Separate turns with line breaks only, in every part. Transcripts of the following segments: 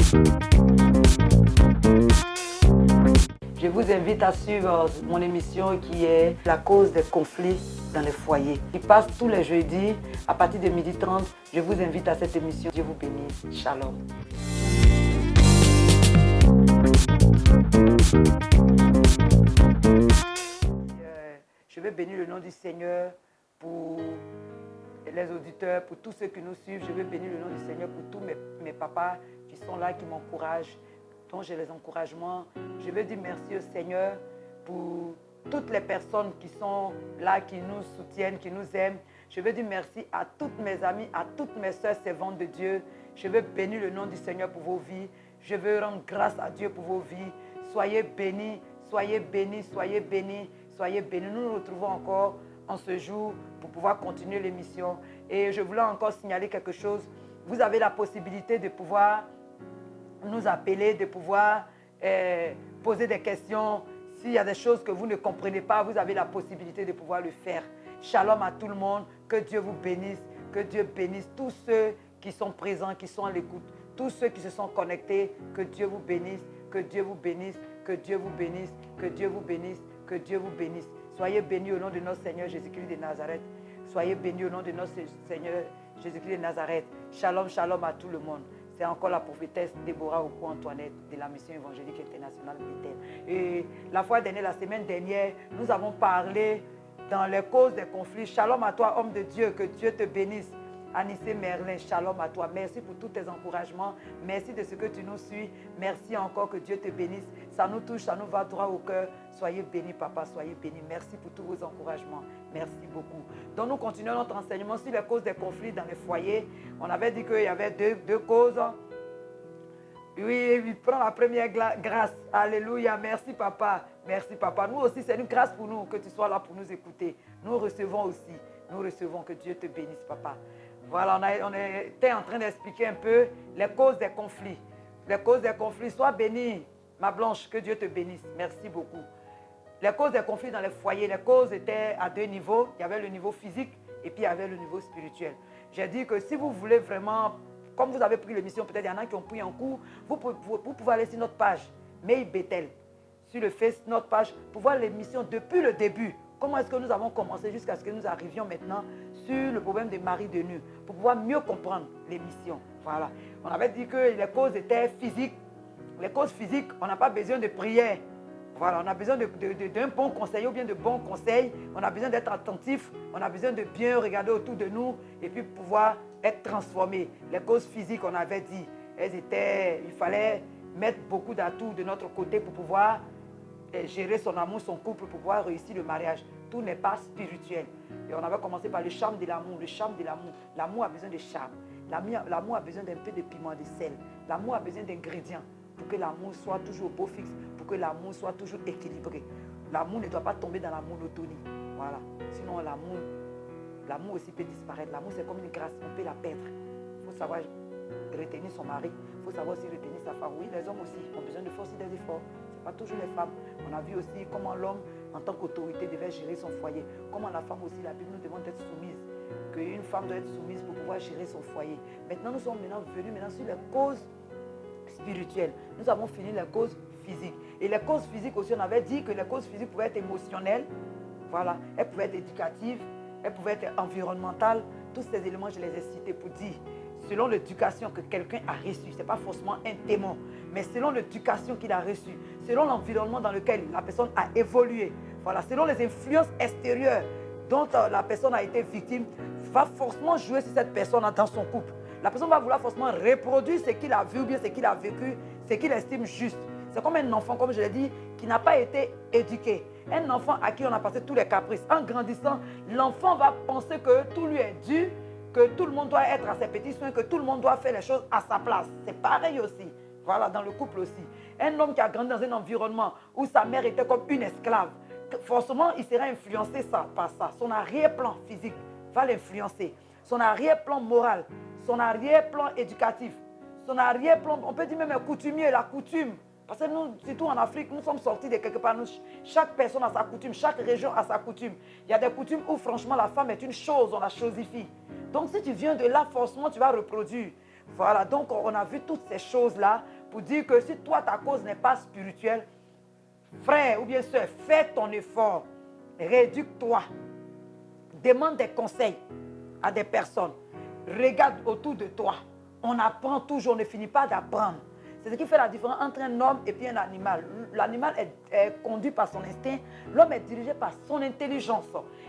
Je vous invite à suivre mon émission qui est La cause des conflits dans les foyers. Qui passe tous les jeudis à partir de 12h30. Je vous invite à cette émission. Dieu vous bénisse. Shalom. Je veux bénir le nom du Seigneur pour les auditeurs, pour tous ceux qui nous suivent. Je veux bénir le nom du Seigneur pour tous mes papas qui sont là, qui m'encouragent, dont j'ai les encouragements. Je veux dire merci au Seigneur pour toutes les personnes qui sont là, qui nous soutiennent, qui nous aiment. Je veux dire merci à toutes mes amies, à toutes mes soeurs servantes de Dieu. Je veux bénir le nom du Seigneur pour vos vies. Je veux rendre grâce à Dieu pour vos vies. Soyez bénis, soyez bénis, soyez bénis, soyez bénis. Nous nous retrouvons encore en ce jour pour pouvoir continuer l'émission. Et je voulais encore signaler quelque chose. Vous avez la possibilité de pouvoir nous appeler, de pouvoir poser des questions. S'il y a des choses que vous ne comprenez pas, vous avez la possibilité de pouvoir le faire. Shalom à tout le monde. Que Dieu vous bénisse. Que Dieu bénisse tous ceux qui sont présents, qui sont à l'écoute. Tous ceux qui se sont connectés. Que Dieu vous bénisse. Que Dieu vous bénisse. Que Dieu vous bénisse. Que Dieu vous bénisse. Que Dieu vous bénisse. Soyez bénis au nom de notre Seigneur Jésus-Christ de Nazareth. Soyez bénis au nom de notre Seigneur Jésus-Christ de Nazareth. Shalom, shalom à tout le monde. C'est encore la prophétesse Déborah Oko-Antoinette de la mission évangélique internationale Bethel. Et la fois dernière, la semaine dernière, nous avons parlé dans les causes des conflits. Shalom à toi, homme de Dieu, que Dieu te bénisse. Anissé Merlin, shalom à toi. Merci pour tous tes encouragements. Merci de ce que tu nous suis. Merci encore, que Dieu te bénisse. Ça nous touche, ça nous va droit au cœur. Soyez bénis, papa, soyez bénis. Merci pour tous vos encouragements. Merci beaucoup. Donc, nous continuons notre enseignement sur les causes des conflits dans les foyers. On avait dit qu'il y avait deux causes. Oui, il prend la première grâce. Alléluia. Merci, papa. Merci, papa. Nous aussi, c'est une grâce pour nous que tu sois là pour nous écouter. Nous recevons aussi. Nous recevons. Que Dieu te bénisse, papa. Voilà, on était en train d'expliquer un peu les causes des conflits. Les causes des conflits. Sois bénie, ma Blanche, que Dieu te bénisse. Merci beaucoup. Les causes des conflits dans les foyers, les causes étaient à deux niveaux. Il y avait le niveau physique et puis il y avait le niveau spirituel. J'ai dit que si vous voulez vraiment, comme vous avez pris l'émission, peut-être il y en a qui ont pris un coup, vous pouvez aller sur notre page, May Bethel, sur le Face, notre page, pour voir l'émission depuis le début. Comment est-ce que nous avons commencé jusqu'à ce que nous arrivions maintenant sur le problème des maris de nu, pour pouvoir mieux comprendre l'émission. Voilà. On avait dit que les causes étaient physiques. Les causes physiques, on n'a pas besoin de prière. Voilà, on a besoin d'un bon conseil ou bien de bons conseils. On a besoin d'être attentif. On a besoin de bien regarder autour de nous et puis pouvoir être transformé. Les causes physiques, on avait dit, il fallait mettre beaucoup d'atouts de notre côté pour pouvoir gérer son amour, son couple, pour pouvoir réussir le mariage. Tout n'est pas spirituel. Et on avait commencé par le charme de l'amour. Le charme de l'amour. L'amour a besoin de charme. L'amour a besoin d'un peu de piment, de sel. L'amour a besoin d'ingrédients pour que l'amour soit toujours au beau fixe, pour que l'amour soit toujours équilibré. L'amour ne doit pas tomber dans la monotonie. Voilà. Sinon, l'amour aussi peut disparaître. L'amour, c'est comme une grâce. On peut la perdre. Il faut savoir retenir son mari. Il faut savoir aussi retenir sa femme. Oui, les hommes aussi ont besoin de faire aussi des efforts. Pas toujours les femmes. On a vu aussi comment l'homme, en tant qu'autorité, devait gérer son foyer. Comment la femme aussi, la Bible nous demande d'être soumise. Qu'une femme doit être soumise pour pouvoir gérer son foyer. Maintenant, nous sommes venus sur les causes spirituelles. Nous avons fini les causes physiques. Et les causes physiques aussi, on avait dit que les causes physiques pouvaient être émotionnelles. Voilà. Elles pouvaient être éducatives. Elles pouvaient être environnementales. Tous ces éléments, je les ai cités pour dire, selon l'éducation que quelqu'un a reçue, ce n'est pas forcément un démon, mais selon l'éducation qu'il a reçue, selon l'environnement dans lequel la personne a évolué, voilà, selon les influences extérieures dont la personne a été victime, va forcément jouer sur cette personne dans son couple. La personne va vouloir forcément reproduire ce qu'il a vu ou bien ce qu'il a vécu, ce qu'il estime juste. C'est comme un enfant, comme je l'ai dit, qui n'a pas été éduqué. Un enfant à qui on a passé tous les caprices. En grandissant, l'enfant va penser que tout lui est dû, que tout le monde doit être à ses petits soins, que tout le monde doit faire les choses à sa place. C'est pareil aussi. Voilà, dans le couple aussi. Un homme qui a grandi dans un environnement où sa mère était comme une esclave, forcément, il sera influencé par ça. Son arrière-plan physique va l'influencer. Son arrière-plan moral, son arrière-plan éducatif, son arrière-plan, on peut dire même coutumier, la coutume. Parce que nous, surtout en Afrique, nous sommes sortis de quelque part. Chaque personne a sa coutume, chaque région a sa coutume. Il y a des coutumes où franchement la femme est une chose, on la chosifie. Donc si tu viens de là, forcément tu vas reproduire. Voilà, donc on a vu toutes ces choses-là pour dire que si toi, ta cause n'est pas spirituelle, frère ou bien soeur, fais ton effort, rééduque-toi, demande des conseils à des personnes, regarde autour de toi. On apprend toujours, on ne finit pas d'apprendre. C'est ce qui fait la différence entre un homme et puis un animal. L'animal est conduit par son instinct, l'homme est dirigé par son intelligence.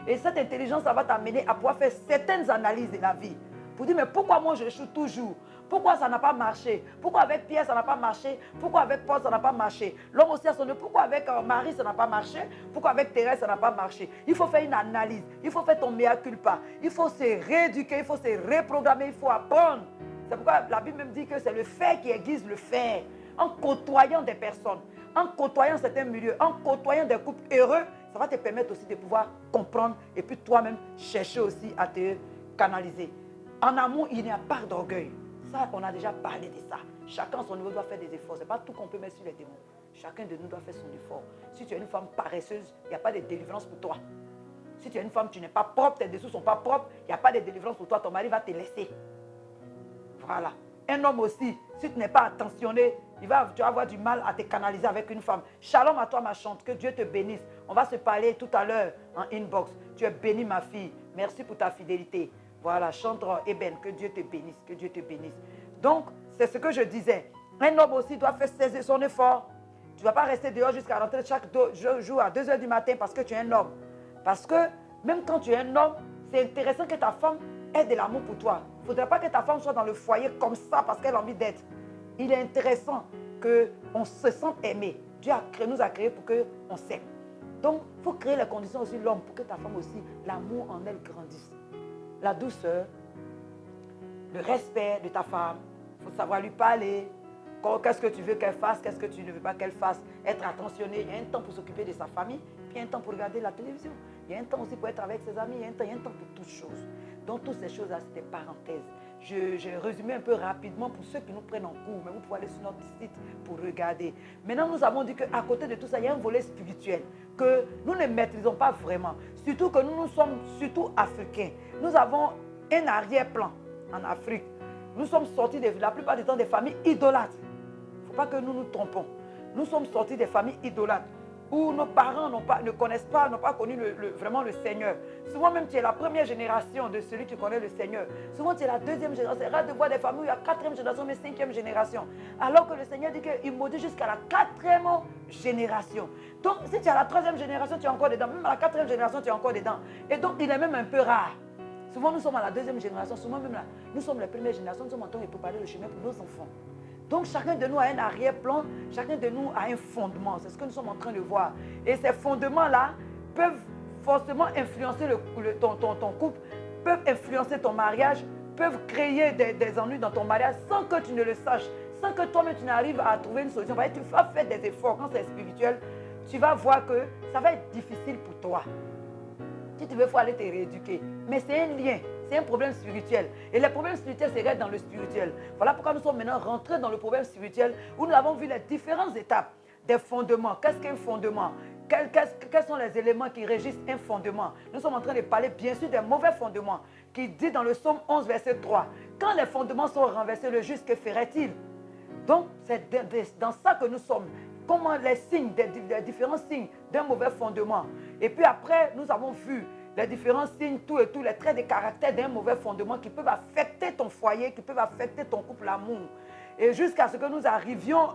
Et cette intelligence, ça va t'amener à pouvoir faire certaines analyses de la vie. Pour dire, mais pourquoi moi j'échoue toujours? Pourquoi ça n'a pas marché? Pourquoi avec Pierre ça n'a pas marché? Pourquoi avec Paul ça n'a pas marché? L'homme aussi a son... Pourquoi avec Marie ça n'a pas marché? Pourquoi avec Thérèse ça n'a pas marché? Il faut faire une analyse. Il faut faire ton mea culpa. Il faut se rééduquer, il faut se reprogrammer, il faut apprendre. C'est pourquoi la Bible même dit que c'est le fait qui aiguise le fait. En côtoyant des personnes, en côtoyant certains milieux, en côtoyant des couples heureux, ça va te permettre aussi de pouvoir comprendre et puis toi-même chercher aussi à te canaliser. En amour, il n'y a pas d'orgueil. Ça, on a déjà parlé de ça. Chacun à son niveau doit faire des efforts. Ce n'est pas tout qu'on peut mettre sur les démons. Chacun de nous doit faire son effort. Si tu es une femme paresseuse, il n'y a pas de délivrance pour toi. Si tu es une femme, tu n'es pas propre, tes dessous ne sont pas propres, il n'y a pas de délivrance pour toi. Ton mari va te laisser. Voilà. Un homme aussi, si tu n'es pas attentionné, tu vas avoir du mal à te canaliser avec une femme. Shalom à toi, ma chante. Que Dieu te bénisse. On va se parler tout à l'heure en inbox. Tu es bénie, ma fille. Merci pour ta fidélité. Voilà, chanteur Eben, que Dieu te bénisse, que Dieu te bénisse. Donc, c'est ce que je disais. Un homme aussi doit faire saisir son effort. Tu ne vas pas rester dehors jusqu'à rentrer chaque jour à 2 h du matin parce que tu es un homme. Parce que même quand tu es un homme, c'est intéressant que ta femme ait de l'amour pour toi. Il ne faudrait pas que ta femme soit dans le foyer comme ça parce qu'elle a envie d'être. Il est intéressant qu'on se sente aimé. Dieu nous a créés pour qu'on s'aime. Donc, il faut créer les conditions aussi, l'homme, pour que ta femme aussi, l'amour en elle grandisse. La douceur, le respect de ta femme, il faut savoir lui parler. Qu'est-ce que tu veux qu'elle fasse, qu'est-ce que tu ne veux pas qu'elle fasse. Être attentionné, il y a un temps pour s'occuper de sa famille, puis il y a un temps pour regarder la télévision. Il y a un temps aussi pour être avec ses amis, il y a un temps pour toutes choses. Donc toutes ces choses-là, c'est des parenthèses. J'ai résumé un peu rapidement pour ceux qui nous prennent en cours, mais vous pouvez aller sur notre site pour regarder. Maintenant, nous avons dit qu'à côté de tout ça, il y a un volet spirituel que nous ne maîtrisons pas vraiment. Surtout que nous sommes surtout africains. Nous avons un arrière-plan en Afrique. Nous sommes sortis, la plupart du temps, des familles idolâtres. Il ne faut pas que nous nous trompons. Nous sommes sortis des familles idolâtres où nos parents ne connaissent pas, n'ont pas connu vraiment le Seigneur. Souvent même, tu es la première génération de celui qui connaît le Seigneur. Souvent, tu es la deuxième génération. C'est rare de voir des familles où il y a 4e génération, mais 5e génération. Alors que le Seigneur dit qu'il maudit jusqu'à la 4e génération. Donc, si tu es à la 3e génération, tu es encore dedans. Même à la 4e génération, tu es encore dedans. Et donc, il est même un peu rare. Souvent, nous sommes à la 2e génération. Souvent, même là, nous sommes la première génération. Nous sommes en train de préparer le chemin pour nos enfants. Donc, chacun de nous a un arrière-plan, chacun de nous a un fondement. C'est ce que nous sommes en train de voir. Et ces fondements-là peuvent forcément influencer ton couple, peuvent influencer ton mariage, peuvent créer des ennuis dans ton mariage sans que tu ne le saches, sans que toi-même tu n'arrives à trouver une solution. Tu vas faire des efforts quand c'est spirituel, tu vas voir que ça va être difficile pour toi. Si tu veux, il faut aller te rééduquer. Mais c'est un lien, c'est un problème spirituel. Et les problèmes spirituels se règlent dans le spirituel. Voilà pourquoi nous sommes maintenant rentrés dans le problème spirituel où nous avons vu les différentes étapes des fondements. Qu'est-ce qu'un fondement? Quels sont les éléments qui régissent un fondement? Nous sommes en train de parler bien sûr des mauvais fondements qui dit dans le psaume 11, verset 3. Quand les fondements sont renversés, le juste, que ferait-il? Donc, c'est dans ça que nous sommes. Comment les signes, les différents signes d'un mauvais fondement. Et puis après, nous avons vu les différents signes, tout et tout, les traits de caractère d'un mauvais fondement qui peuvent affecter ton foyer, qui peuvent affecter ton couple, l'amour. Et jusqu'à ce que nous arrivions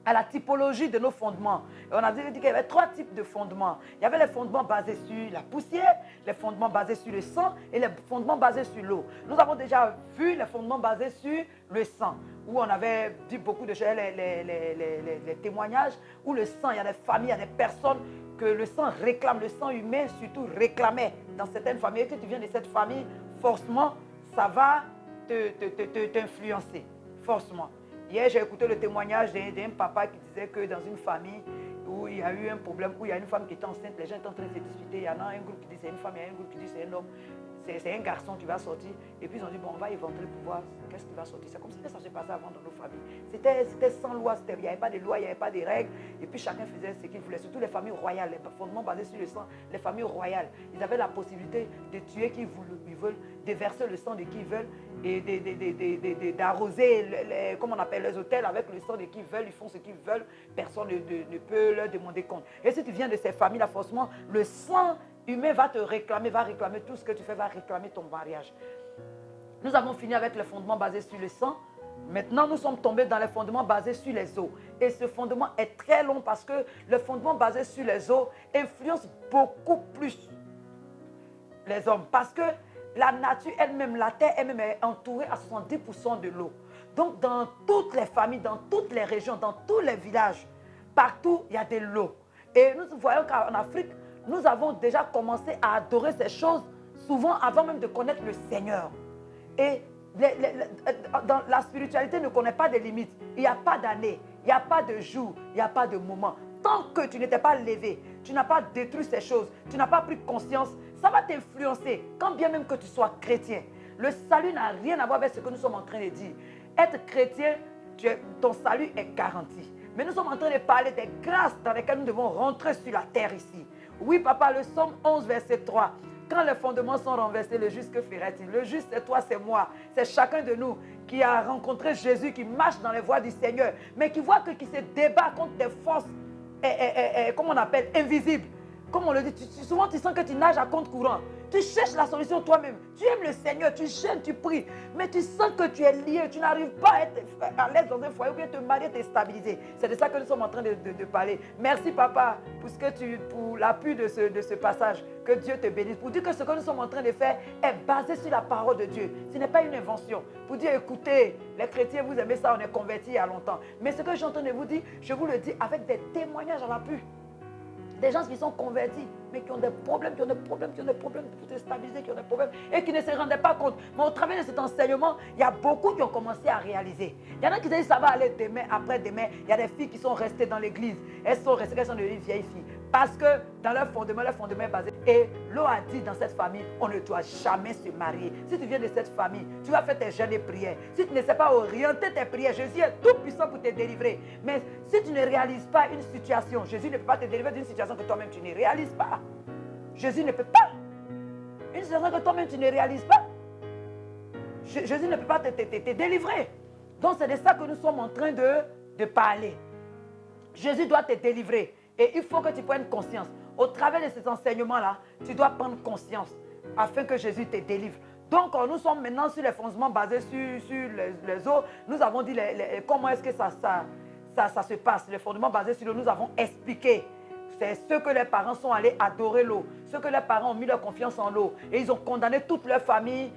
à la typologie de nos fondements. Et on a dit qu'il y avait 3 types de fondements. Il y avait les fondements basés sur la poussière, les fondements basés sur le sang et les fondements basés sur l'eau. Nous avons déjà vu les fondements basés sur le sang, où on avait dit beaucoup de choses, les témoignages, où le sang, il y a des familles, il y a des personnes que le sang réclame, le sang humain surtout réclamait dans certaines familles. Et que tu viens de cette famille, forcément, ça va t'influencer, forcément. Hier, j'ai écouté le témoignage d'un papa qui disait que dans une famille où il y a eu un problème, où il y a une femme qui est enceinte, les gens sont en train de se disputer. Il y en a un groupe qui dit c'est une femme, il y a un groupe qui dit c'est un homme, c'est un garçon qui va sortir. Et puis ils ont dit bon, on va éventrer pour voir qu'est-ce qui va sortir. C'est comme ça que ça se passait avant dans nos familles. C'était sans loi, il n'y avait pas de loi, il n'y avait pas de règles. Et puis chacun faisait ce qu'il voulait. Surtout les familles royales, les fondements basés sur le sang, les familles royales. Ils avaient la possibilité de tuer qui ils veulent, de verser le sang de qui ils veulent. d'arroser, comment on appelle, les hôtels avec le sang de qui ils veulent, ils font ce qu'ils veulent, personne ne peut leur demander compte. Et si tu viens de ces familles-là, forcément, le sang humain va te réclamer, va réclamer tout ce que tu fais, va réclamer ton mariage. Nous avons fini avec le fondement basé sur le sang. Maintenant, nous sommes tombés dans les fondements basés sur les os. Et ce fondement est très long parce que le fondement basé sur les os influence beaucoup plus les hommes. Parce que la nature elle-même, la terre elle-même est entourée à 70% de l'eau. Donc, dans toutes les familles, dans toutes les régions, dans tous les villages, partout, il y a de l'eau. Et nous voyons qu'en Afrique, nous avons déjà commencé à adorer ces choses, souvent avant même de connaître le Seigneur. Et dans la spiritualité ne connaît pas de limites. Il n'y a pas d'année, il n'y a pas de jour, il n'y a pas de moment. Tant que tu n'étais pas levé, tu n'as pas détruit ces choses, tu n'as pas pris conscience, ça va t'influencer, quand bien même que tu sois chrétien. Le salut n'a rien à voir avec ce que nous sommes en train de dire. Être chrétien, ton salut est garanti. Mais nous sommes en train de parler des grâces dans lesquelles nous devons rentrer sur la terre ici. Oui, papa, le Psaume 11, verset 3. Quand les fondements sont renversés, le juste, que ferait-il? Le juste, c'est toi, c'est moi. C'est chacun de nous qui a rencontré Jésus, qui marche dans les voies du Seigneur, mais qui voit qui se débat contre des forces, comment on appelle, invisibles. Comme on le dit, souvent tu sens que tu nages à compte courant. Tu cherches la solution toi-même. Tu aimes le Seigneur, tu jeûnes, tu pries. Mais tu sens que tu es lié, tu n'arrives pas à être à l'aise dans un foyer ou bien te marier, te stabiliser. C'est de ça que nous sommes en train de parler. Merci papa pour l'appui de ce passage. Que Dieu te bénisse. Pour dire que ce que nous sommes en train de faire est basé sur la parole de Dieu. Ce n'est pas une invention. Pour dire, écoutez, les chrétiens, vous aimez ça, on est convertis il y a longtemps. Mais ce que je suis en train de vous dire, je vous le dis avec des témoignages à l'appui. Des gens qui sont convertis, mais qui ont des problèmes pour se stabiliser, qui ont des problèmes et qui ne se rendaient pas compte. Mais au travers de cet enseignement, il y a beaucoup qui ont commencé à réaliser. Il y en a qui disent ça va aller demain, après-demain. Il y a des filles qui sont restées dans l'église. Elles sont devenues vieilles filles. Parce que dans leur fondement est basé. Et l'eau a dit dans cette famille, on ne doit jamais se marier. Si tu viens de cette famille, tu vas faire tes jeûnes et prières. Si tu ne sais pas orienter tes prières, Jésus est tout puissant pour te délivrer. Mais si tu ne réalises pas une situation, Jésus ne peut pas te délivrer d'une situation que toi-même tu ne réalises pas. Jésus ne peut pas. Une situation que toi-même tu ne réalises pas. Jésus ne peut pas te délivrer. Donc c'est de ça que nous sommes en train de parler. Jésus doit te délivrer. Et il faut que tu prennes conscience. Au travers de ces enseignements-là, tu dois prendre conscience afin que Jésus te délivre. Donc, nous sommes maintenant sur les fondements basés sur les eaux. Nous avons dit comment est-ce que ça se passe. Les fondements basés sur l'eau, nous avons expliqué. C'est ceux que les parents sont allés adorer l'eau. Ceux que les parents ont mis leur confiance en l'eau. Et ils ont condamné toute leur famille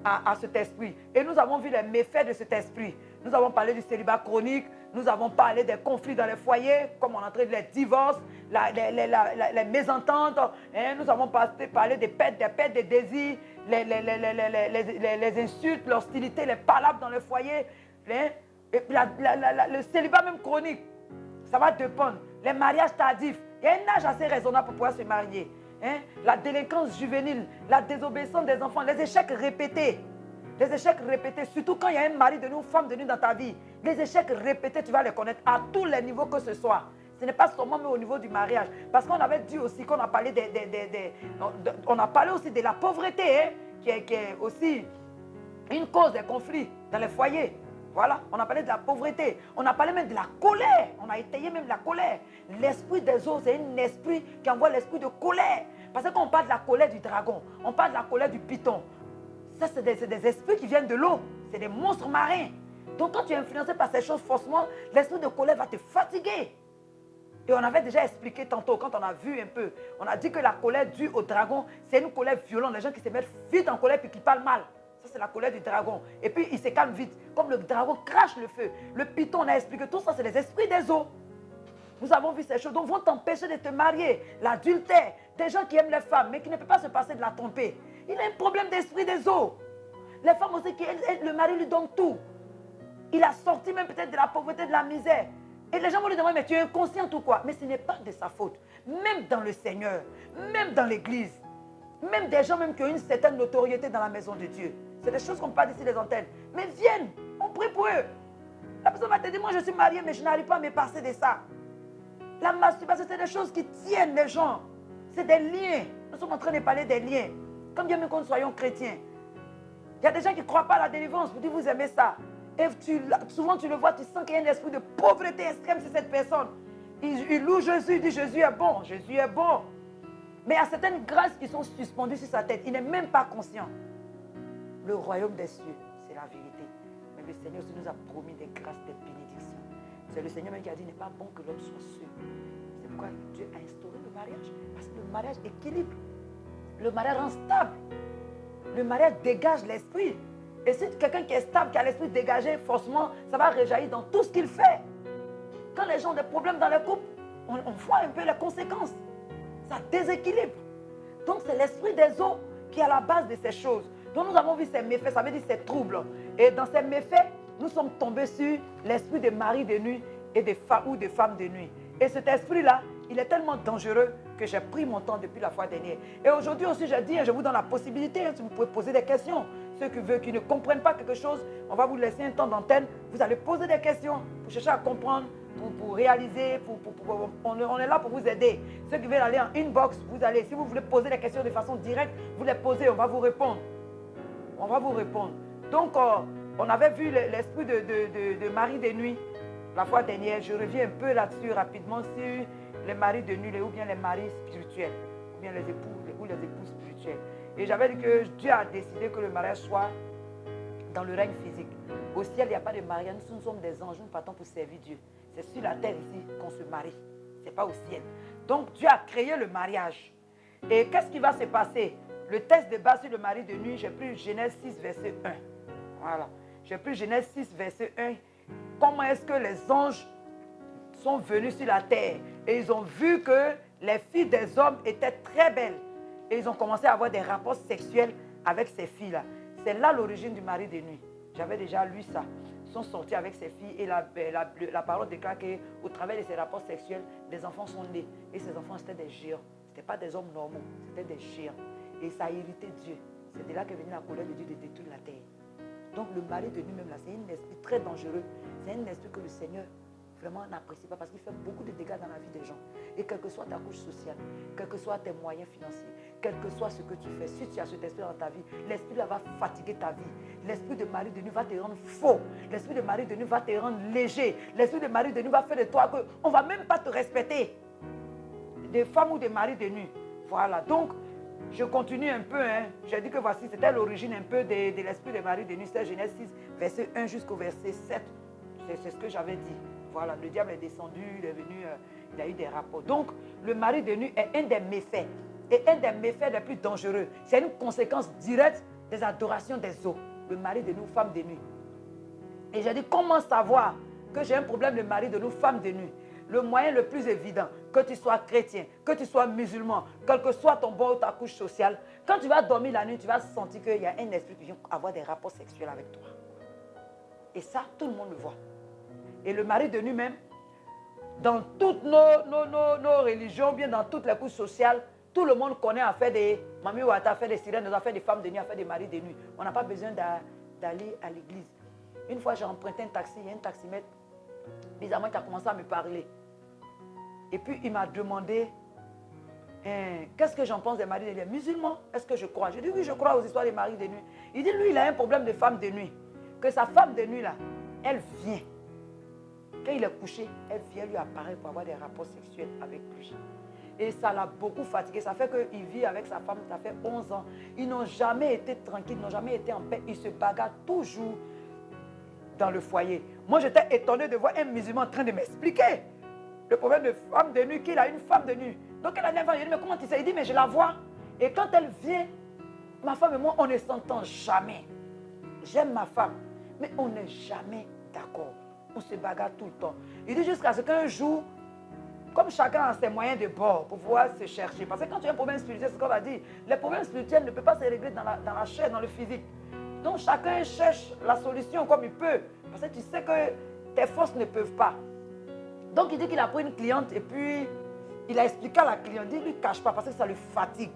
à cet esprit. Et nous avons vu les méfaits de cet esprit. Nous avons parlé du célibat chronique. Nous avons parlé des conflits dans les foyers, comme on est en train de les divorces, les mésententes. Nous avons parlé des pertes de désirs, les insultes, l'hostilité, les palabres dans le foyer. Et le célibat même chronique, ça va dépendre. Les mariages tardifs, il y a un âge assez raisonnable pour pouvoir se marier. La délinquance juvénile, la désobéissance des enfants, les échecs répétés. Les échecs répétés, surtout quand il y a un mari de nous, une femme de nous dans ta vie. Les échecs répétés, tu vas les connaître à tous les niveaux que ce soit. Ce n'est pas seulement mais au niveau du mariage. Parce qu'on avait dit aussi qu'on a parlé on a parlé aussi de la pauvreté, qui est aussi une cause des conflits dans les foyers. Voilà, on a parlé de la pauvreté. On a parlé même de la colère. On a étayé même la colère. L'esprit des eaux, c'est un esprit qui envoie l'esprit de colère. Parce que quand on parle de la colère du dragon, on parle de la colère du python. Ça, c'est des esprits qui viennent de l'eau. C'est des monstres marins. Donc, quand tu es influencé par ces choses, forcément, l'esprit de colère va te fatiguer. Et on avait déjà expliqué tantôt, quand on a vu un peu, on a dit que la colère due au dragon, c'est une colère violente. Les gens qui se mettent vite en colère et qui parlent mal. Ça, c'est la colère du dragon. Et puis, il se calme vite. Comme le dragon crache le feu. Le python, on a expliqué tout ça, c'est les esprits des eaux. Nous avons vu ces choses. Donc, vont t'empêcher de te marier. L'adultère. Des gens qui aiment les femmes, mais qui ne peuvent pas se passer de la tromper. Il a un problème d'esprit des eaux. Les femmes aussi, le mari lui donne tout. Il a sorti même peut-être de la pauvreté, de la misère. Et les gens vont lui demander, mais tu es inconsciente ou quoi? Mais ce n'est pas de sa faute. Même dans le Seigneur, même dans l'église, même des gens même qui ont une certaine notoriété dans la maison de Dieu. C'est des choses qu'on parle ici les antennes. Mais viennent, on prie pour eux. La personne va te dire, moi je suis mariée, mais je n'arrive pas à me passer de ça. La masturbation, c'est des choses qui tiennent les gens. C'est des liens. Nous sommes en train de parler des liens. Comme bien même que nous soyons chrétiens. Il y a des gens qui ne croient pas à la délivrance. Vous dites, vous aimez ça. Et souvent, tu le vois, tu sens qu'il y a un esprit de pauvreté extrême sur cette personne. Il loue Jésus, il dit, Jésus est bon, Jésus est bon. Mais il y a certaines grâces qui sont suspendues sur sa tête. Il n'est même pas conscient. Le royaume des cieux, c'est la vérité. Mais le Seigneur aussi nous a promis des grâces, des bénédictions. C'est le Seigneur même qui a dit, il n'est pas bon que l'homme soit seul. C'est pourquoi Dieu a instauré le mariage. Parce que le mariage équilibre. Le mariage rend stable. Le mariage dégage l'esprit. Et si quelqu'un qui est stable, qui a l'esprit dégagé, forcément, ça va rejaillir dans tout ce qu'il fait. Quand les gens ont des problèmes dans le couple, on voit un peu les conséquences. Ça déséquilibre. Donc c'est l'esprit des eaux qui est à la base de ces choses. Donc nous avons vu ces méfaits, ça veut dire ces troubles. Et dans ces méfaits, nous sommes tombés sur l'esprit de mari de nuit et ou de femme de nuit. Et cet esprit-là, il est tellement dangereux que j'ai pris mon temps depuis la fois dernière. Et aujourd'hui aussi, je dis, je vous donne la possibilité, si vous pouvez poser des questions. Ceux qui ne comprennent pas quelque chose, on va vous laisser un temps d'antenne. Vous allez poser des questions pour chercher à comprendre, pour réaliser. On est là pour vous aider. Ceux qui veulent aller en inbox, vous allez. Si vous voulez poser des questions de façon directe, vous les posez, on va vous répondre. On va vous répondre. Donc, on avait vu l'esprit de mari de nuit la fois dernière. Je reviens un peu là-dessus rapidement sur les maris de nuit ou bien les maris spirituels, ou bien les époux ou les épouses spirituels. Et j'avais dit que Dieu a décidé que le mariage soit dans le règne physique. Au ciel, il n'y a pas de mariage. Nous sommes des anges, nous partons pour servir Dieu. C'est sur la terre ici qu'on se marie. Ce n'est pas au ciel. Donc Dieu a créé le mariage. Et qu'est-ce qui va se passer? Le texte de base sur le mari de nuit, j'ai pris Genèse 6, verset 1. Voilà. J'ai pris Genèse 6, verset 1. Comment est-ce que les anges sont venus sur la terre et ils ont vu que les filles des hommes étaient très belles. Et ils ont commencé à avoir des rapports sexuels avec ces filles-là. C'est là l'origine du mari de nuit. J'avais déjà lu ça. Ils sont sortis avec ces filles et la parole déclare qu'au travers de ces rapports sexuels, des enfants sont nés. Et ces enfants, c'était des géants. Ce n'étaient pas des hommes normaux, c'était des géants. Et ça a irrité Dieu. C'est de là qu'est venue la colère de Dieu de détruire la terre. Donc le mari de nuit même là, c'est un esprit très dangereux. C'est un esprit que le Seigneur vraiment n'apprécie pas parce qu'il fait beaucoup de dégâts dans la vie des gens. Et quelle que soit ta couche sociale, quels que soient tes moyens financiers, quel que soit ce que tu fais, si tu as cet esprit dans ta vie, l'esprit là va fatiguer ta vie. L'esprit de mari de nuit va te rendre faux. L'esprit de mari de nuit va te rendre léger. L'esprit de mari de nuit va faire de toi qu'on ne va même pas te respecter. Des femmes ou des maris de nuit. Voilà. Donc, je continue un peu. J'ai dit que voici, c'était l'origine un peu de l'esprit de mari de nuit. C'est Genèse 6, verset 1 jusqu'au verset 7. C'est ce que j'avais dit. Voilà, le diable est descendu, il est venu, il a eu des rapports. Donc, le mari de nuit est un des méfaits. Et un des méfaits les plus dangereux. C'est une conséquence directe des adorations des eaux. Le mari de nuit, femme de nuit. Et j'ai dit, comment savoir que j'ai un problème de mari de nuit, femme de nuit? Le moyen le plus évident, que tu sois chrétien, que tu sois musulman, quel que soit ton bord ou ta couche sociale, quand tu vas dormir la nuit, tu vas sentir qu'il y a un esprit qui vient avoir des rapports sexuels avec toi. Et ça, tout le monde le voit. Et le mari de nuit même, dans toutes nos religions, bien dans toutes les couches sociales, tout le monde connaît à faire des Mami Ouata, à faire des sirènes, à faire des femmes de nuit, à faire des maris de nuit. On n'a pas besoin d'aller à l'église. Une fois, j'ai emprunté un taxi, il y a un taximètre, bizarrement, qui a commencé à me parler. Et puis, il m'a demandé, qu'est-ce que j'en pense des maris de nuit? Musulmans, est-ce que je crois? Je dis, oui, je crois aux histoires des maris de nuit. Il dit, lui, il a un problème de femme de nuit. Que sa femme de nuit, là, elle vient. Quand il est couché, elle vient lui apparaître pour avoir des rapports sexuels avec lui. Et ça l'a beaucoup fatigué. Ça fait qu'il vit avec sa femme, ça fait 11 ans. Ils n'ont jamais été tranquilles, ils n'ont jamais été en paix. Ils se bagarrent toujours dans le foyer. Moi, j'étais étonné de voir un musulman en train de m'expliquer le problème de femme de nuit, qu'il a une femme de nuit. Donc, elle a une femme. Je lui ai dit, mais comment tu sais? Il dit, mais je la vois. Et quand elle vient, ma femme et moi, on ne s'entend jamais. J'aime ma femme, mais on n'est jamais d'accord. On se bagarre tout le temps. Il dit jusqu'à ce qu'un jour, comme chacun a ses moyens de bord pour pouvoir se chercher. Parce que quand tu as un problème spirituel, c'est ce qu'on va dire. Les problèmes spirituels ne peuvent pas se régler dans la chair, dans le physique. Donc chacun cherche la solution comme il peut. Parce que tu sais que tes forces ne peuvent pas. Donc il dit qu'il a pris une cliente et puis il a expliqué à la cliente. Il dit qu'il ne cache pas parce que ça le fatigue.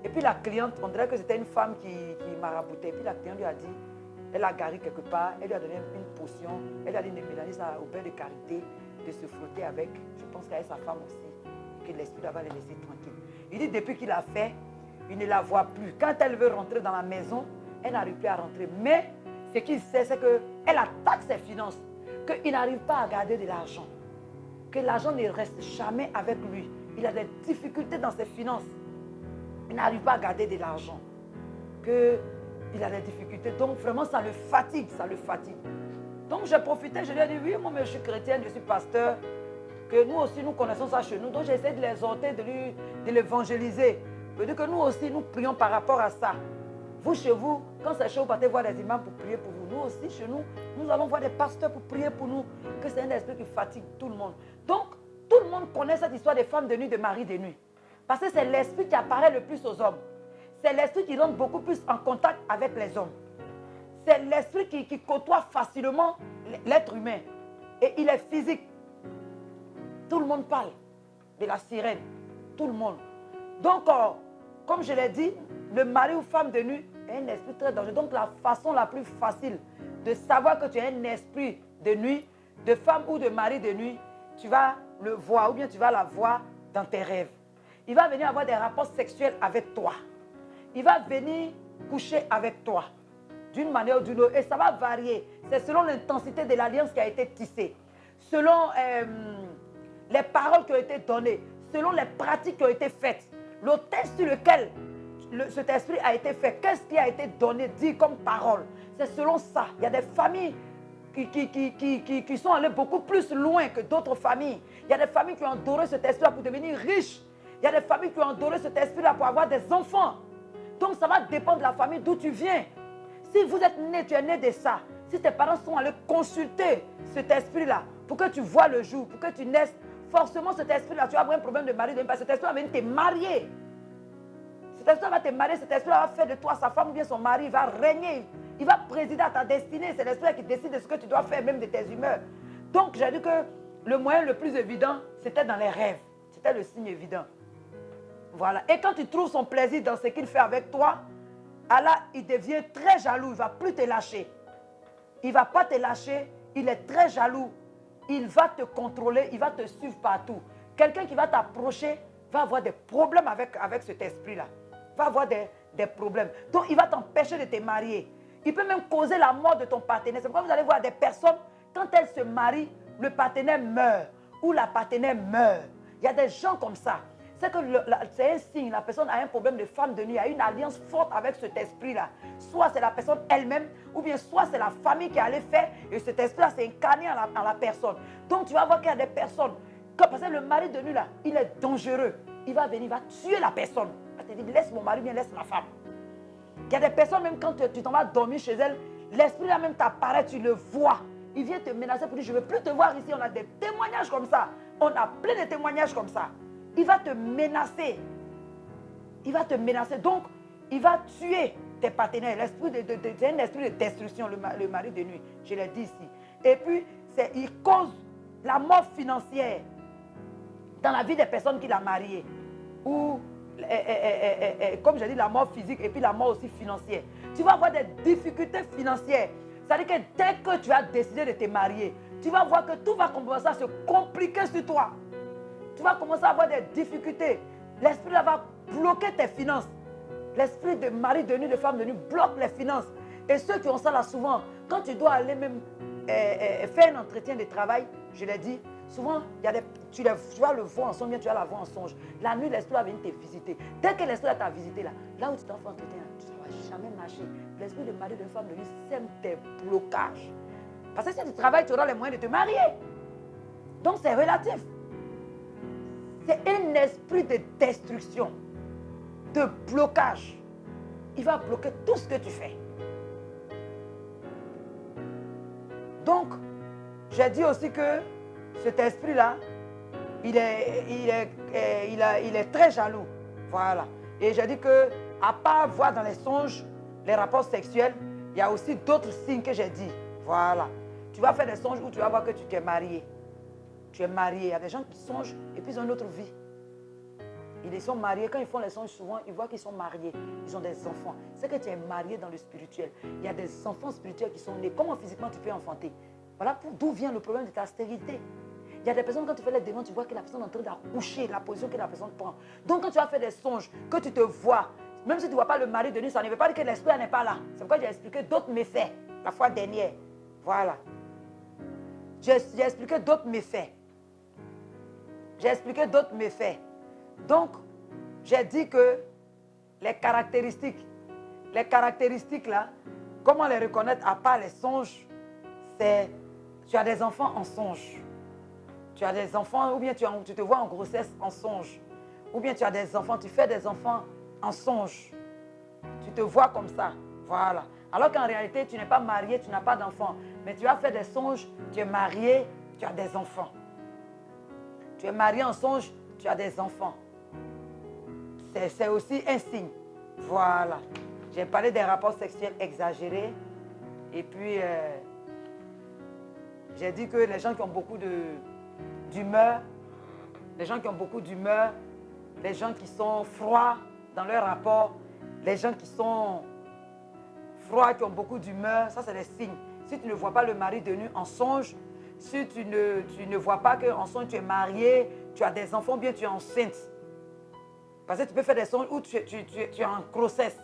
Et puis la cliente, on dirait que c'était une femme qui maraboutait. Et puis la cliente lui a dit, elle a garé quelque part, elle lui a donné une potion, elle lui a dit de mélanger ça au beurre de karité, de se frotter avec. Je pense qu'avec sa femme aussi, que l'esprit va les laisser tranquille. Il dit depuis qu'il a fait, il ne la voit plus. Quand elle veut rentrer dans la maison, elle n'arrive plus à rentrer. Mais ce qu'il sait, c'est qu'elle attaque ses finances, qu'il n'arrive pas à garder de l'argent, que l'argent ne reste jamais avec lui. Il a des difficultés dans ses finances. Il n'arrive pas à garder de l'argent, qu'il a des difficultés. Donc vraiment, ça le fatigue, ça le fatigue. Donc j'ai profité, je lui ai dit, oui, moi, je suis chrétienne, je suis pasteur, que nous aussi, nous connaissons ça chez nous. Donc j'ai essayé de l'exhorter, de l'évangéliser. Je veux dire que nous aussi, nous prions par rapport à ça. Vous, chez vous, quand c'est chez vous, partez voir des imams pour prier pour vous. Nous aussi, chez nous, nous allons voir des pasteurs pour prier pour nous. Que c'est un esprit qui fatigue tout le monde. Donc, tout le monde connaît cette histoire des femmes de nuit, de maris de nuit. Parce que c'est l'esprit qui apparaît le plus aux hommes. C'est l'esprit qui rentre beaucoup plus en contact avec les hommes. C'est l'esprit qui côtoie facilement l'être humain. Et il est physique. Tout le monde parle de la sirène. Tout le monde. Donc, comme je l'ai dit, le mari ou femme de nuit est un esprit très dangereux. Donc, la façon la plus facile de savoir que tu es un esprit de nuit, de femme ou de mari de nuit, tu vas le voir ou bien tu vas la voir dans tes rêves. Il va venir avoir des rapports sexuels avec toi. Il va venir coucher avec toi d'une manière ou d'une autre. Et ça va varier. C'est selon l'intensité de l'alliance qui a été tissée. Selon les paroles qui ont été données. Selon les pratiques qui ont été faites. L'autel sur lequel cet esprit a été fait. Qu'est-ce qui a été donné, dit comme parole. C'est selon ça. Il y a des familles qui sont allées beaucoup plus loin que d'autres familles. Il y a des familles qui ont adoré cet esprit-là pour devenir riches. Il y a des familles qui ont adoré cet esprit-là pour avoir des enfants. Donc ça va dépendre de la famille d'où tu viens. Si vous êtes né, tu es né de ça. Si tes parents sont allés consulter cet esprit-là pour que tu vois le jour, pour que tu naisses, forcément cet esprit-là, tu vas avoir un problème de mari, parce que cet esprit-là va venir te marier. Cet esprit va te marier, cet esprit-là va faire de toi sa femme ou bien son mari, il va régner, il va présider à ta destinée. C'est l'esprit qui décide de ce que tu dois faire, même de tes humeurs. Donc j'ai dit que le moyen le plus évident, c'était dans les rêves. C'était le signe évident. Voilà. Et quand tu trouves son plaisir dans ce qu'il fait avec toi, Allah, il devient très jaloux, il ne va plus te lâcher. Il ne va pas te lâcher, il est très jaloux. Il va te contrôler, il va te suivre partout. Quelqu'un qui va t'approcher va avoir des problèmes avec cet esprit-là. Va avoir des problèmes. Donc, il va t'empêcher de te marier. Il peut même causer la mort de ton partenaire. C'est pourquoi vous allez voir des personnes, quand elles se marient, le partenaire meurt ou la partenaire meurt. Il y a des gens comme ça. C'est que c'est un signe, la personne a un problème de femme de nuit, a une alliance forte avec cet esprit-là. Soit c'est la personne elle-même, ou bien soit c'est la famille qui allait faire, et cet esprit-là s'est incarné en la personne. Donc tu vas voir qu'il y a des personnes, parce que le mari de nuit là, il est dangereux. Il va venir, il va tuer la personne. Il va te dire, laisse mon mari, bien laisse ma femme. Il y a des personnes, même quand tu t'en vas dormir chez elle, l'esprit-là même t'apparaît, tu le vois. Il vient te menacer pour dire, je ne veux plus te voir ici. On a des témoignages comme ça. On a plein de témoignages comme ça. Il va te menacer. Il va te menacer. Donc, il va tuer tes partenaires. C'est un esprit de destruction, le mari de nuit. Je l'ai dit ici. Et puis, il cause la mort financière dans la vie des personnes qu'il a mariées. Ou, comme j'ai dit, la mort physique et puis la mort aussi financière. Tu vas avoir des difficultés financières. C'est-à-dire que dès que tu as décidé de te marier, tu vas voir que tout va commencer à se compliquer sur toi. Tu vas commencer à avoir des difficultés. L'esprit là va bloquer tes finances. L'esprit de mari de nuit, de femme de nuit bloque les finances. Et ceux qui ont ça là souvent, quand tu dois aller même faire un entretien de travail, je l'ai dit, souvent tu vas le voir en songe, bien tu vas la voir en songe. La nuit, l'esprit va venir te visiter. Dès que l'esprit t'a visité là où tu t'en fais entretien, ça ne va jamais marcher. L'esprit de mari de femme de nuit sème tes blocages. Parce que si tu travailles, tu auras les moyens de te marier. Donc c'est relatif. C'est un esprit de destruction, de blocage. Il va bloquer tout ce que tu fais. Donc, j'ai dit aussi que cet esprit-là, il est très jaloux. Voilà. Et j'ai dit que, à part voir dans les songes les rapports sexuels, il y a aussi d'autres signes que j'ai dit. Voilà. Tu vas faire des songes où tu vas voir que tu t'es marié. Tu es marié. Il y a des gens qui songent et puis ils ont une autre vie. Ils sont mariés. Quand ils font les songes, souvent, ils voient qu'ils sont mariés. Ils ont des enfants. C'est que tu es marié dans le spirituel. Il y a des enfants spirituels qui sont nés. Comment physiquement tu peux enfanter? Voilà d'où vient le problème de ta stérilité. Il y a des personnes, quand tu fais les démons, tu vois que la personne est en train d'accoucher, la position que la personne prend. Donc, quand tu vas faire des songes, que tu te vois, Même si tu ne vois pas le mari de nuit, ça ne veut pas dire que l'esprit n'est pas là. C'est pourquoi j'ai expliqué d'autres méfaits la fois dernière. Voilà. J'ai expliqué d'autres méfaits. J'ai expliqué d'autres méfaits. Donc, j'ai dit que les caractéristiques là, comment les reconnaître à part les songes, c'est tu as des enfants en songe. Tu as des enfants, ou bien tu te vois en grossesse en songe. Ou bien tu as des enfants, tu fais des enfants en songe. Tu te vois comme ça. Voilà. Alors qu'en réalité, tu n'es pas marié, tu n'as pas d'enfants. Mais tu as fait des songes, tu es marié, tu as des enfants. Tu es marié en songe, tu as des enfants. C'est aussi un signe. Voilà. J'ai parlé des rapports sexuels exagérés. Et puis, j'ai dit que les gens qui ont beaucoup d'humeur, les gens qui ont beaucoup d'humeur, les gens qui sont froids dans leur rapport, les gens qui sont froids, qui ont beaucoup d'humeur, ça c'est des signes. Si tu ne vois pas le mari de nuit en songe, si tu ne vois pas qu'en songe tu es marié, tu as des enfants, bien tu es enceinte. Parce que tu peux faire des songes où tu es en grossesse.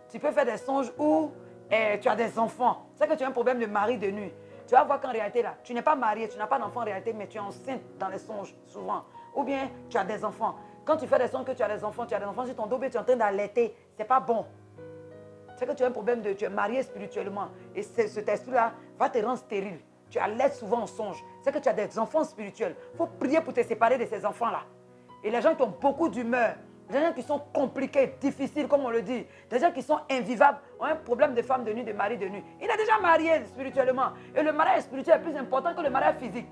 Tu peux faire des songes où tu as des enfants. C'est que tu as un problème de mari de nuit. Tu vas voir qu'en réalité, là, tu n'es pas marié, tu n'as pas d'enfant en réalité, mais tu es enceinte dans les songes, souvent. Ou bien, tu as des enfants. Quand tu fais des songes que tu as des enfants sur ton dos, tu es en train d'allaiter. Ce n'est pas bon. C'est que tu as un problème tu es marié spirituellement. Et cet esprit-là va te rendre stérile. Tu allaites souvent en songe. C'est que tu as des enfants spirituels. Il faut prier pour te séparer de ces enfants-là. Et les gens qui ont beaucoup d'humeur, les gens qui sont compliqués, difficiles, comme on le dit, des gens qui sont invivables, ont un problème de femme de nuit, de mari de nuit. Il est déjà marié spirituellement. Et le mariage spirituel est plus important que le mariage physique.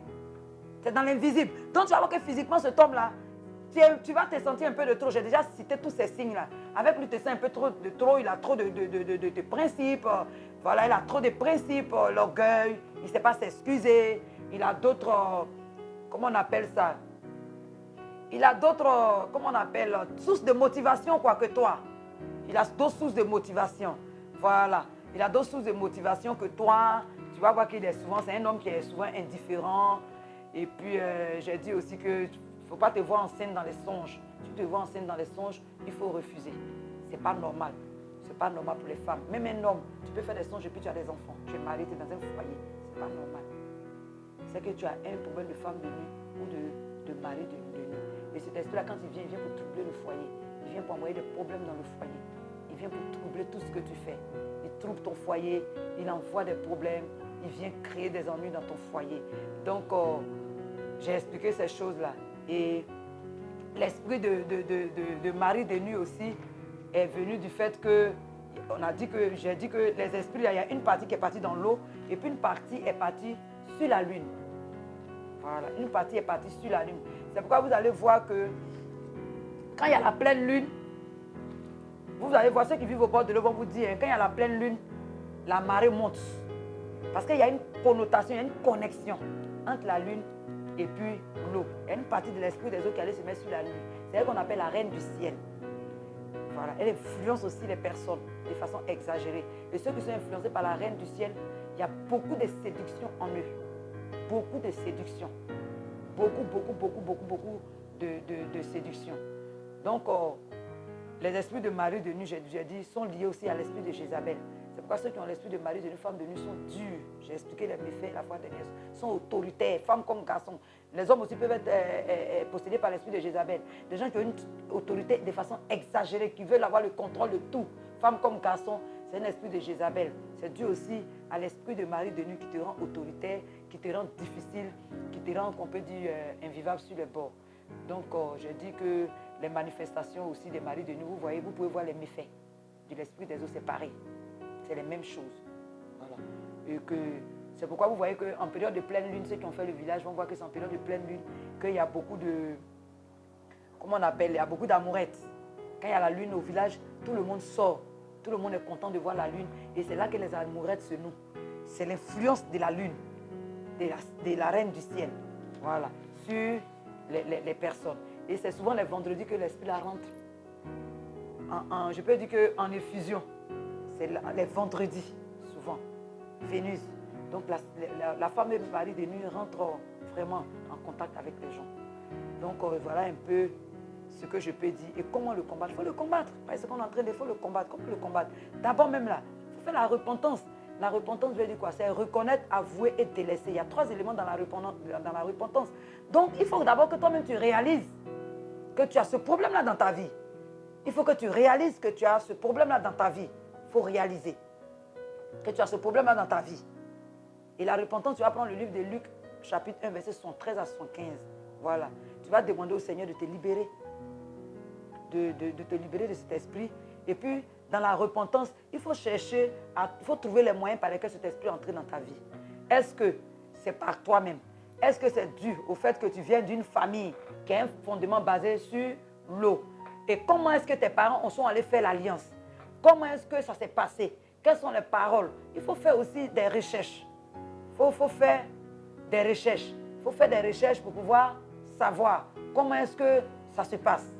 C'est dans l'invisible. Donc tu vas voir que physiquement, cet homme-là, tu vas te sentir un peu de trop. J'ai déjà cité tous ces signes-là. Avec lui, tu te sens un peu trop de trop. Il a trop de principes. Voilà, il a trop de principes. L'orgueil. Il ne sait pas s'excuser. Il a d'autres... comment on appelle ça? Il a d'autres, comment on appelle, sources de motivation quoi que toi. Il a d'autres sources de motivation. Voilà. Il a d'autres sources de motivation que toi. Tu vas voir qu'il est souvent, c'est un homme qui est souvent indifférent. Et puis, j'ai dit aussi que il ne faut pas te voir enceinte dans les songes. Si tu te vois enceinte dans les songes, il faut refuser. Ce n'est pas normal. Ce n'est pas normal pour les femmes. Même un homme, tu peux faire des songes et puis tu as des enfants. Tu es marié, tu es dans un foyer. Ce n'est pas normal. C'est que tu as un problème de femme de nuit ou de mari de nuit. Et cet esprit-là, quand il vient pour troubler le foyer. Il vient pour envoyer des problèmes dans le foyer. Il vient pour troubler tout ce que tu fais. Il trouble ton foyer, il envoie des problèmes, il vient créer des ennuis dans ton foyer. Donc, j'ai expliqué ces choses-là. Et l'esprit de mari de nuit aussi est venu du fait que, j'ai dit que les esprits, il y a une partie qui est partie dans l'eau et puis une partie est partie sur la lune. Voilà, une partie est partie sur la lune. C'est pourquoi vous allez voir que quand il y a la pleine lune, vous allez voir ceux qui vivent au bord de l'eau vont vous dire, quand il y a la pleine lune, la marée monte. Parce qu'il y a une connotation, il y a une connexion entre la lune et puis l'eau. Il y a une partie de l'esprit des eaux qui allait se mettre sur la lune. C'est elle qu'on appelle la reine du ciel. Voilà, elle influence aussi les personnes de façon exagérée. Et ceux qui sont influencés par la reine du ciel, il y a beaucoup de séduction en eux. Beaucoup de séduction. Beaucoup de séduction. Donc, les esprits de mari de nuit, j'ai dit, sont liés aussi à l'esprit de Jézabel. C'est pourquoi ceux qui ont l'esprit de mari de nuit, femme de nuit, sont durs. J'ai expliqué les méfaits la fois dernière. Sont autoritaires, femmes comme garçons. Les hommes aussi peuvent être possédés par l'esprit de Jézabel. Des gens qui ont une autorité de façon exagérée, qui veulent avoir le contrôle de tout. Femmes comme garçons, c'est un esprit de Jézabel. C'est dû aussi à l'esprit de mari de nuit qui te rend autoritaire, qui te rend difficile, qui te rend, on peut dire, invivable sur les bords. Donc, j'ai dit que les manifestations aussi des maris de nuit, vous voyez, vous pouvez voir les méfaits de l'esprit des eaux, c'est pareil. C'est les mêmes choses. Voilà. Et que c'est pourquoi vous voyez qu'en période de pleine lune, ceux qui ont fait le village vont voir que c'est en période de pleine lune qu'il y a beaucoup de... Comment on appelle? Il y a beaucoup d'amourettes. Quand il y a la lune au village, tout le monde sort. Tout le monde est content de voir la lune. Et c'est là que les amourettes se nouent. C'est l'influence de la lune, de la reine du ciel. Voilà. Sur les personnes. Et c'est souvent les vendredis que l'esprit la rentre. Je peux dire qu'en effusion. C'est les vendredis, souvent. Vénus. Donc la femme et le mari de nuit rentrent vraiment en contact avec les gens. Donc voilà un peu ce que je peux dire. Et comment le combattre? Il faut le combattre. Parce qu'on est en train de, il faut le combattre. Comment le combattre? D'abord même là, il faut faire la repentance. La repentance veut dire quoi? C'est reconnaître, avouer et délaisser. Il y a 3 éléments dans la repentance. Donc, il faut d'abord que toi-même tu réalises que tu as ce problème-là dans ta vie. Il faut que tu réalises que tu as ce problème-là dans ta vie. Il faut réaliser que tu as ce problème-là dans ta vie. Et la repentance, tu vas prendre le livre de Luc, chapitre 1, verset 73 à 75. Voilà. Tu vas demander au Seigneur de te libérer. De te libérer de cet esprit. Et puis, dans la repentance, il faut chercher, il faut trouver les moyens par lesquels cet esprit est entré dans ta vie. Est-ce que c'est par toi-même? Est-ce que c'est dû au fait que tu viens d'une famille qui a un fondement basé sur l'eau? Et comment est-ce que tes parents sont allés faire l'alliance? Comment est-ce que ça s'est passé? Quelles sont les paroles? Il faut faire aussi des recherches. Il faut faire des recherches. Il faut faire des recherches pour pouvoir savoir comment est-ce que ça se passe.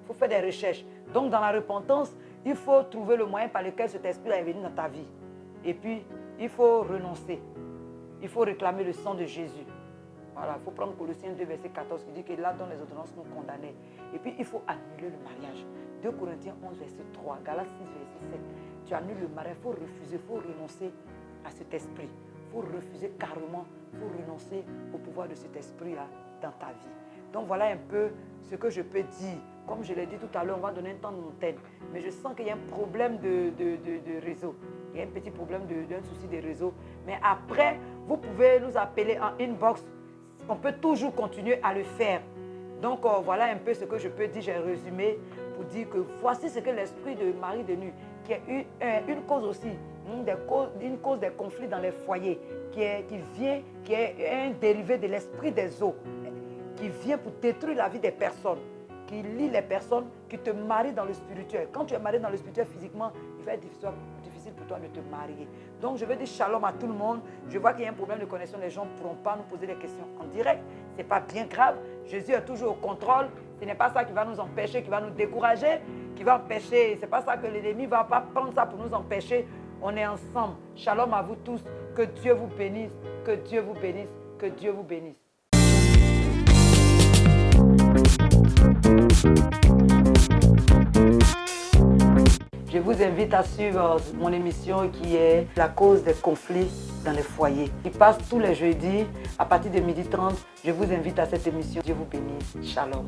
Il faut faire des recherches. Donc, dans la repentance, il faut trouver le moyen par lequel cet esprit est venu dans ta vie. Et puis, il faut renoncer. Il faut réclamer le sang de Jésus. Voilà, il faut prendre Colossiens 2, verset 14, qui dit que là, dans les ordonnances, nous condamnait. Et puis, il faut annuler le mariage. 2 Corinthiens 11, verset 3, Galates 6, verset 7. Tu annules le mariage, il faut refuser, il faut renoncer à cet esprit. Il faut refuser carrément, il faut renoncer au pouvoir de cet esprit-là dans ta vie. Donc, voilà un peu ce que je peux dire. Comme je l'ai dit tout à l'heure, on va donner un temps de montagne. Mais je sens qu'il y a un problème de réseau. Il y a un petit problème d'un souci de réseau. Mais après, vous pouvez nous appeler en inbox. On peut toujours continuer à le faire. Donc, voilà un peu ce que je peux dire. J'ai résumé pour dire que voici ce que l'esprit de Marie de nuit, qui est une cause aussi, une cause des conflits dans les foyers, qui est un dérivé de l'esprit des eaux, qui vient pour détruire la vie des personnes, qui lie les personnes, qui te marient dans le spirituel. Quand tu es marié dans le spirituel physiquement, il va être difficile pour toi de te marier. Donc, je veux dire shalom à tout le monde. Je vois qu'il y a un problème de connexion. Les gens ne pourront pas nous poser des questions en direct. Ce n'est pas bien grave. Jésus est toujours au contrôle. Ce n'est pas ça qui va nous empêcher, qui va nous décourager, qui va empêcher. Ce n'est pas ça que l'ennemi ne va pas prendre ça pour nous empêcher. On est ensemble. Shalom à vous tous. Que Dieu vous bénisse. Que Dieu vous bénisse. Que Dieu vous bénisse. Je vous invite à suivre mon émission qui est La cause des conflits dans les foyers. Il passe tous les jeudis à partir de 12h30. Je vous invite à cette émission. Dieu vous bénisse. Shalom.